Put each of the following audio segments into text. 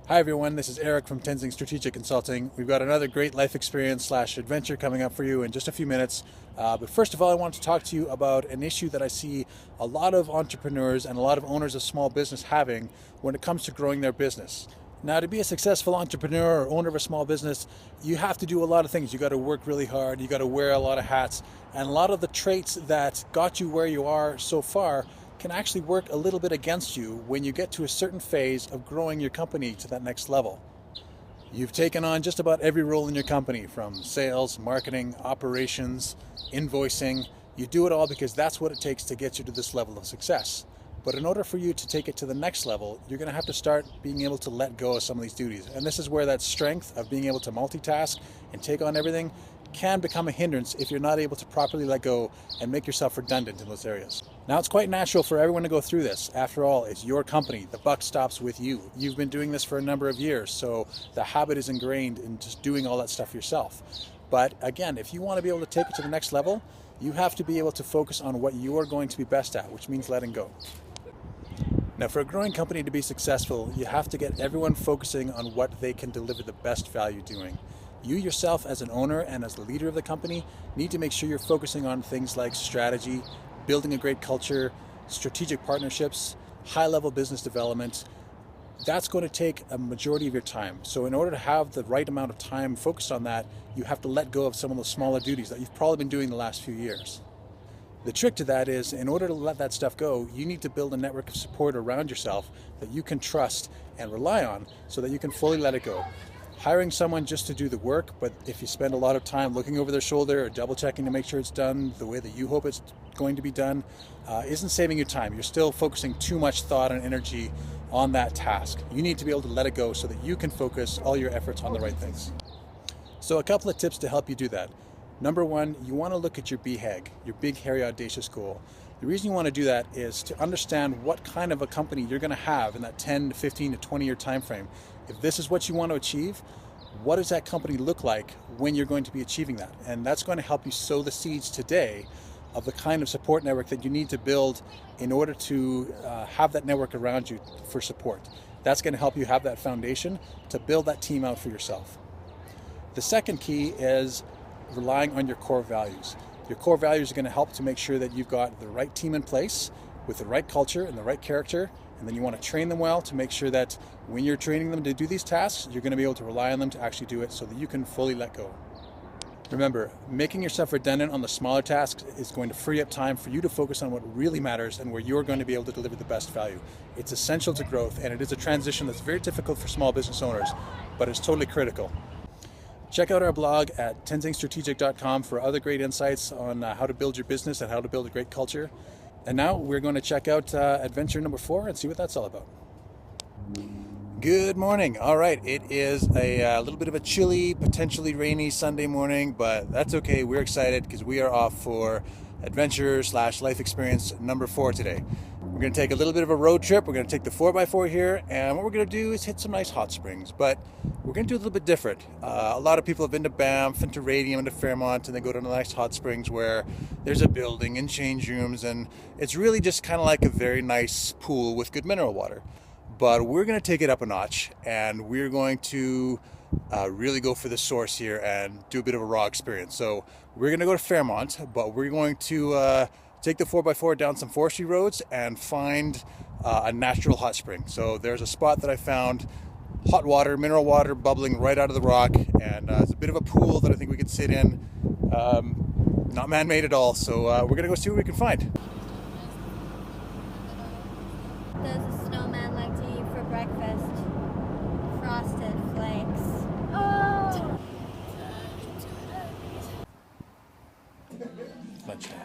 Hi everyone, this is Eric from Tenzing Strategic Consulting. We've got another great life experience / adventure coming up for you in just a few minutes. But first of all, I want to talk to you about an issue that I see a lot of entrepreneurs and a lot of owners of small business having when it comes to growing their business. Now, to be a successful entrepreneur or owner of a small business, you have to do a lot of things. You got to work really hard, you got to wear a lot of hats, and a lot of the traits that got you where you are so far can actually work a little bit against you when you get to a certain phase of growing your company to that next level. You've taken on just about every role in your company, from sales, marketing, operations, invoicing. You do it all because that's what it takes to get you to this level of success. But in order for you to take it to the next level, you're going to have to start being able to let go of some of these duties. And this is where that strength of being able to multitask and take on everything can become a hindrance if you're not able to properly let go and make yourself redundant in those areas. Now, it's quite natural for everyone to go through this. After all, it's your company. The buck stops with you. You've been doing this for a number of years, so the habit is ingrained in just doing all that stuff yourself. But again, if you want to be able to take it to the next level, you have to be able to focus on what you're going to be best at, which means letting go. Now, for a growing company to be successful, you have to get everyone focusing on what they can deliver the best value doing. You yourself, as an owner and as the leader of the company, need to make sure you're focusing on things like strategy, building a great culture, strategic partnerships, high-level business development. That's going to take a majority of your time. So in order to have the right amount of time focused on that, you have to let go of some of those smaller duties that you've probably been doing the last few years. The trick to that is, in order to let that stuff go, you need to build a network of support around yourself that you can trust and rely on so that you can fully let it go. Hiring someone just to do the work, but if you spend a lot of time looking over their shoulder or double checking to make sure it's done the way that you hope it's going to be done, isn't saving you time. You're still focusing too much thought and energy on that task. You need to be able to let it go so that you can focus all your efforts on the right things. So a couple of tips to help you do that. Number one, you want to look at your BHAG, your big, hairy, audacious goal. The reason you want to do that is to understand what kind of a company you're going to have in that 10 to 15 to 20 year time frame. If this is what you want to achieve, what does that company look like when you're going to be achieving that? And that's going to help you sow the seeds today of the kind of support network that you need to build in order to have that network around you for support. That's going to help you have that foundation to build that team out for yourself. The second key is relying on your core values. Your core values are going to help to make sure that you've got the right team in place with the right culture and the right character, and then you want to train them well to make sure that when you're training them to do these tasks, you're going to be able to rely on them to actually do it so that you can fully let go. Remember, making yourself redundant on the smaller tasks is going to free up time for you to focus on what really matters and where you're going to be able to deliver the best value. It's essential to growth, and it is a transition that's very difficult for small business owners, but it's totally critical. Check out our blog at tenzingstrategic.com for other great insights on how to build your business and how to build a great culture. And now we're going to check out adventure number 4 and see what that's all about. Good morning. All right, it is a little bit of a chilly, potentially rainy Sunday morning, but that's okay. We're excited because we are off for adventure / life experience number 4 today. We're going to take a little bit of a road trip. We're going to take the 4x4 here, and what we're going to do is hit some nice hot springs, but we're going to do a little bit different. A lot of people have been to Banff and to Radium and to Fairmont, and they go to nice hot springs where there's a building and change rooms, and it's really just kind of like a very nice pool with good mineral water. But we're going to take it up a notch, and we're going to really go for the source here and do a bit of a raw experience. So we're going to go to Fairmont, but we're going to take the 4x4 down some forestry roads and find a natural hot spring. So there's a spot that I found, hot water, mineral water bubbling right out of the rock, and it's a bit of a pool that I think we could sit in. Not man-made at all, so we're gonna go see what we can find. Does a snowman like to eat for breakfast? Frosted flakes. Oh! Lunchtime.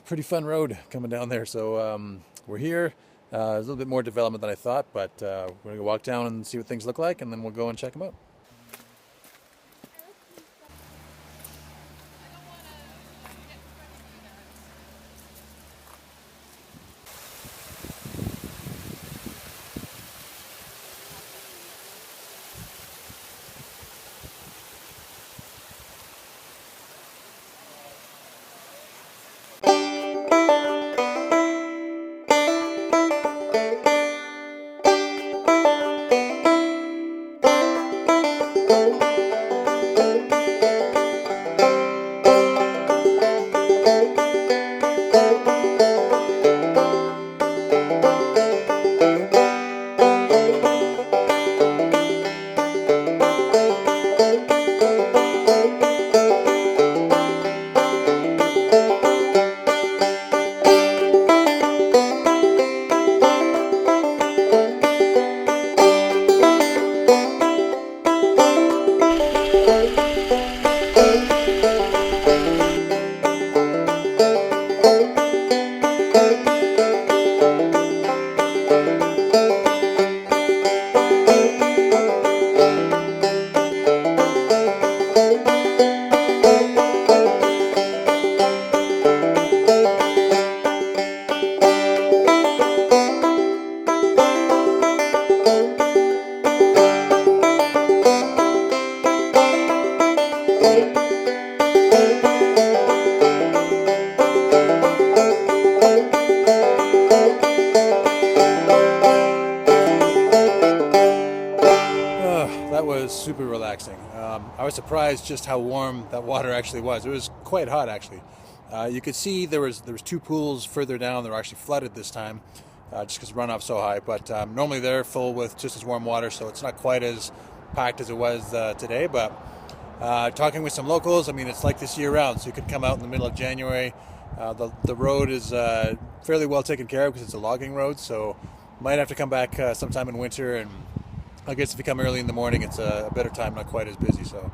pretty fun road coming down there. So we're here. There's a little bit more development than I thought, but we're going to walk down and see what things look like, and then we'll go and check them out. That was super relaxing. I was surprised just how warm that water actually was. It was quite hot, actually. You could see there was two pools further down that were actually flooded this time, just because the runoff's so high. But normally they're full with just as warm water, so it's not quite as packed as it was today. But talking with some locals, I mean, it's like this year round. So you could come out in the middle of January. The road is fairly well taken care of because it's a logging road, so might have to come back sometime in winter. And I guess if you come early in the morning, it's a better time, not quite as busy. So,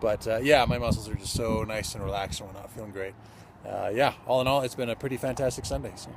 but yeah, my muscles are just so nice and relaxed and whatnot, feeling great. Yeah, all in all, it's been a pretty fantastic Sunday. So.